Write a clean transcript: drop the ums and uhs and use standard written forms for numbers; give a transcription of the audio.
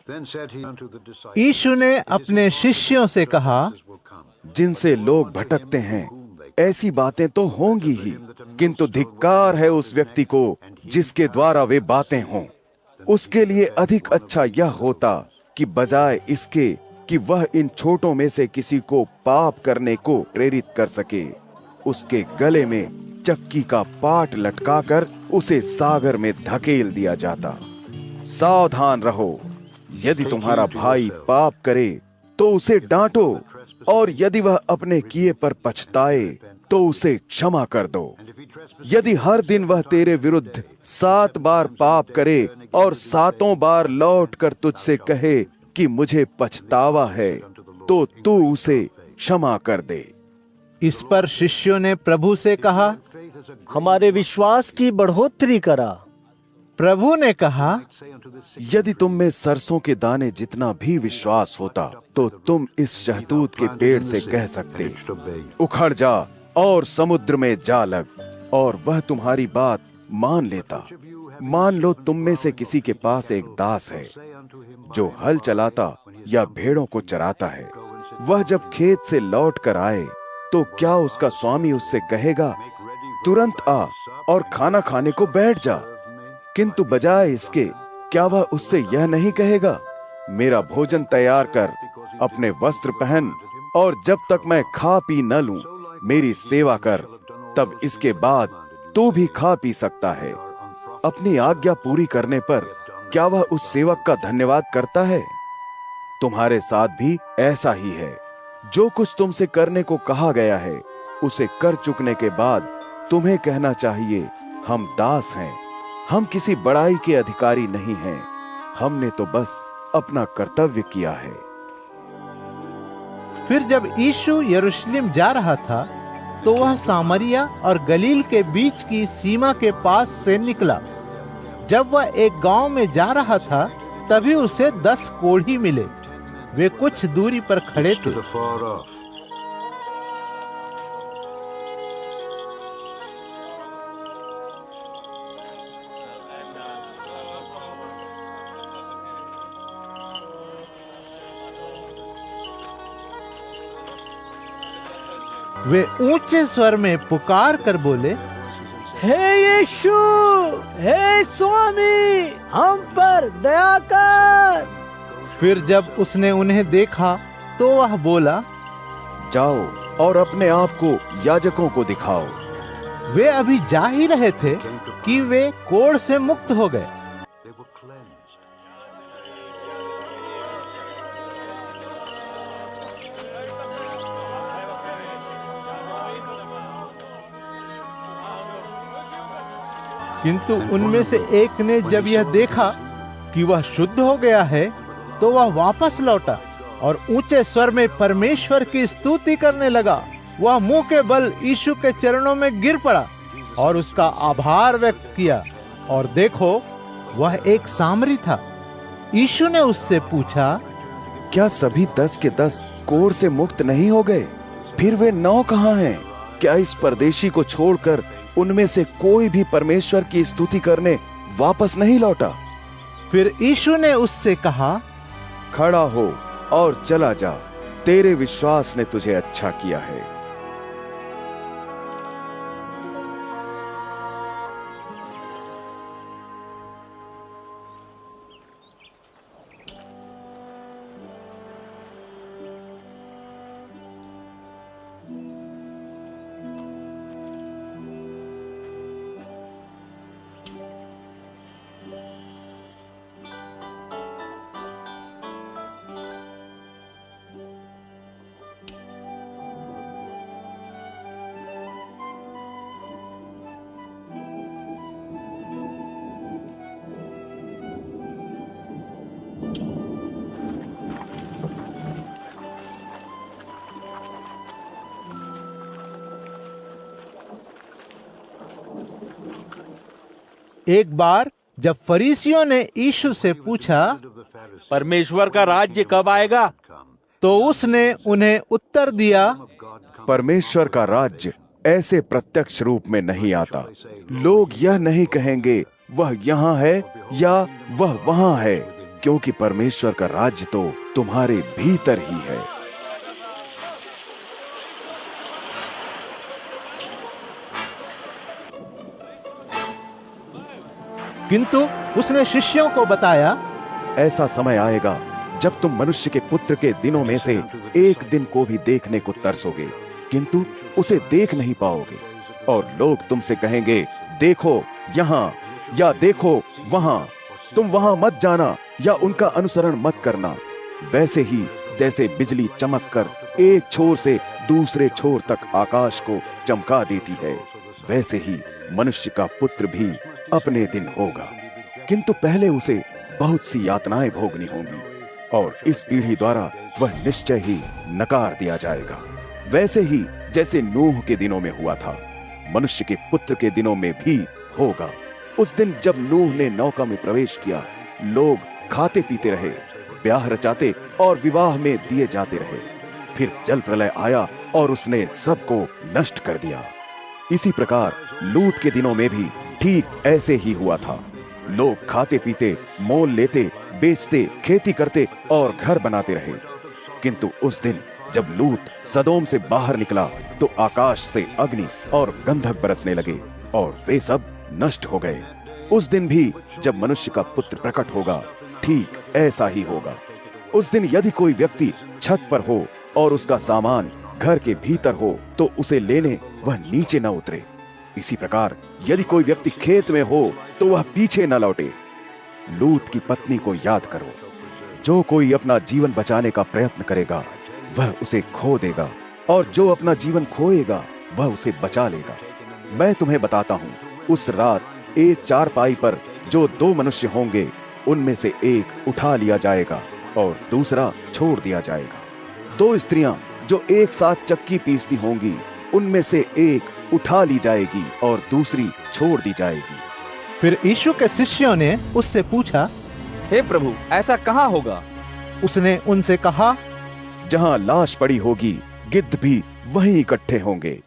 यीशु ने अपने शिष्यों से कहा, जिनसे लोग भटकते हैं ऐसी बातें तो होंगी ही, किंतु धिक्कार है उस व्यक्ति को जिसके द्वारा वे बातें हों। उसके लिए अधिक अच्छा यह होता कि बजाय इसके कि वह इन छोटों में से किसी को पाप करने को प्रेरित कर सके, उसके गले में चक्की का पाट लटकाकर उसे सागर में धकेल दिया जाता। सावधान रहो, यदि तुम्हारा भाई पाप करे तो उसे डांटो, और यदि वह अपने किए पर पछताए तो उसे क्षमा कर दो। यदि हर दिन वह तेरे विरुद्ध 7 बार पाप करे और 7 बार लौट कर तुझसे कहे कि मुझे पछतावा है, तो तू उसे क्षमा कर दे। इस पर शिष्यों ने प्रभु से कहा, हमारे विश्वास की बढ़ोतरी करा। प्रभु ने कहा, यदि तुम में सरसों के दाने जितना भी विश्वास होता तो तुम इस शहतूत के पेड़ से कह सकते, उखड़ जा और समुद्र में जा लग, और वह तुम्हारी बात मान लेता। मान लो तुम में से किसी के पास एक दास है जो हल चलाता या भेड़ों को चराता है। वह जब खेत से लौट कर आए तो क्या उसका स्वामी उससे कहेगा, तुरंत आ और खाना खाने को बैठ जा? किंतु बजाय इसके क्या वह उससे यह नहीं कहेगा, मेरा भोजन तैयार कर, अपने वस्त्र पहन, और जब तक मैं खा पी न लूं मेरी सेवा कर, तब इसके बाद तू भी खा पी सकता है। अपनी आज्ञा पूरी करने पर क्या वह उस सेवक का धन्यवाद करता है? तुम्हारे साथ भी ऐसा ही है। जो कुछ तुमसे करने को कहा गया है उसे कर चुकने के बाद तुम्हें कहना चाहिए, हम दास हैं, हम किसी बड़ाई के अधिकारी नहीं हैं, हमने तो बस अपना कर्तव्य किया है। फिर जब यीशु यरूशलेम जा रहा था तो वह सामरिया और गलील के बीच की सीमा के पास से निकला। जब वह एक गांव में जा रहा था तभी उसे 10 कोढ़ी मिले। वे कुछ दूरी पर खड़े थे। वे ऊंचे स्वर में पुकार कर बोले, हे यीशु, हे स्वामी, हम पर दया कर। फिर जब उसने उन्हें देखा तो वह बोला, जाओ और अपने आप को याजकों को दिखाओ। वे अभी जा ही रहे थे कि वे कोढ़ से मुक्त हो गए। किंतु उनमें से एक ने जब यह देखा कि वह शुद्ध हो गया है तो वह वापस लौटा और ऊंचे स्वर में परमेश्वर की स्तुति करने लगा। वह मुंह के बल यीशु के चरणों में गिर पड़ा और उसका आभार व्यक्त किया, और देखो वह एक सामरी था। यीशु ने उससे पूछा, क्या सभी 10 के 10 कोढ़ से मुक्त नहीं हो गए? फिर वे 9 कहाँ हैं? क्या इस परदेशी को छोड़कर उनमें से कोई भी परमेश्वर की स्तुति करने वापस नहीं लौटा? फिर यीशु ने उससे कहा, खड़ा हो और चला जा, तेरे विश्वास ने तुझे अच्छा किया है। एक बार जब फरीसियों ने यीशु से पूछा, परमेश्वर का राज्य कब आएगा? तो उसने उन्हें उत्तर दिया, परमेश्वर का राज्य ऐसे प्रत्यक्ष रूप में नहीं आता। लोग यह नहीं कहेंगे वह यहाँ है या वह वहाँ है, क्योंकि परमेश्वर का राज्य तो तुम्हारे भीतर ही है। किंतु उसने शिष्यों को बताया, ऐसा समय आएगा जब तुम मनुष्य के पुत्र के दिनों में से एक दिन को भी देखने को तरसोगे, किंतु उसे देख नहीं पाओगे। और लोग तुमसे कहेंगे, देखो यहाँ या देखो वहां, तुम वहां मत जाना या उनका अनुसरण मत करना। वैसे ही जैसे बिजली चमक कर एक छोर से दूसरे छोर तक आकाश को चमका देती है, वैसे ही मनुष्य का पुत्र भी अपने दिन होगा। किंतु पहले उसे बहुत सी यातनाएं भोगनी होंगी और इस पीढ़ी द्वारा वह निश्चय ही नकार दिया जाएगा। वैसे ही जैसे नूह के दिनों में हुआ था, मनुष्य के पुत्र के दिनों में भी होगा। उस दिन जब नूह ने नौका में प्रवेश किया, लोग खाते पीते रहे, ब्याह रचाते और विवाह में दिए जाते रहे। फिर जल प्रलय आया और उसने सबको नष्ट कर दिया। इसी प्रकार लूत के दिनों में भी ठीक ऐसे ही हुआ था। लोग खाते पीते, मोल लेते, बेचते, खेती करते और घर बनाते रहे। किंतु उस दिन जब लूत सदोम से बाहर निकला तो आकाश से अग्नि और गंधक बरसने लगे और वे सब नष्ट हो गए। उस दिन भी जब मनुष्य का पुत्र प्रकट होगा, ठीक ऐसा ही होगा। उस दिन यदि कोई व्यक्ति छत पर हो और उसका सामान घर के भीतर हो तो उसे लेने वह नीचे न उतरे। इसी प्रकार यदि कोई व्यक्ति खेत में हो तो वह पीछे न लौटे। लूत की पत्नी को याद करो। जो कोई अपना जीवन बचाने का प्रयत्न करेगा वह उसे खो देगा, और जो अपना जीवन खोएगा वह उसे बचा लेगा। मैं तुम्हें बताता हूँ, उस रात एक चारपाई पर जो दो मनुष्य होंगे, उनमें से एक उठा लिया जाएगा और दूसरा छोड़ दिया जाएगा। दो स्त्रियां जो एक साथ चक्की पीसती होंगी, उनमें से एक उठा ली जाएगी और दूसरी छोड़ दी जाएगी। फिर यीशु के शिष्यों ने उससे पूछा, हे प्रभु, ऐसा कहाँ होगा? उसने उनसे कहा, जहां लाश पड़ी होगी, गिद्ध भी वहीं इकट्ठे होंगे।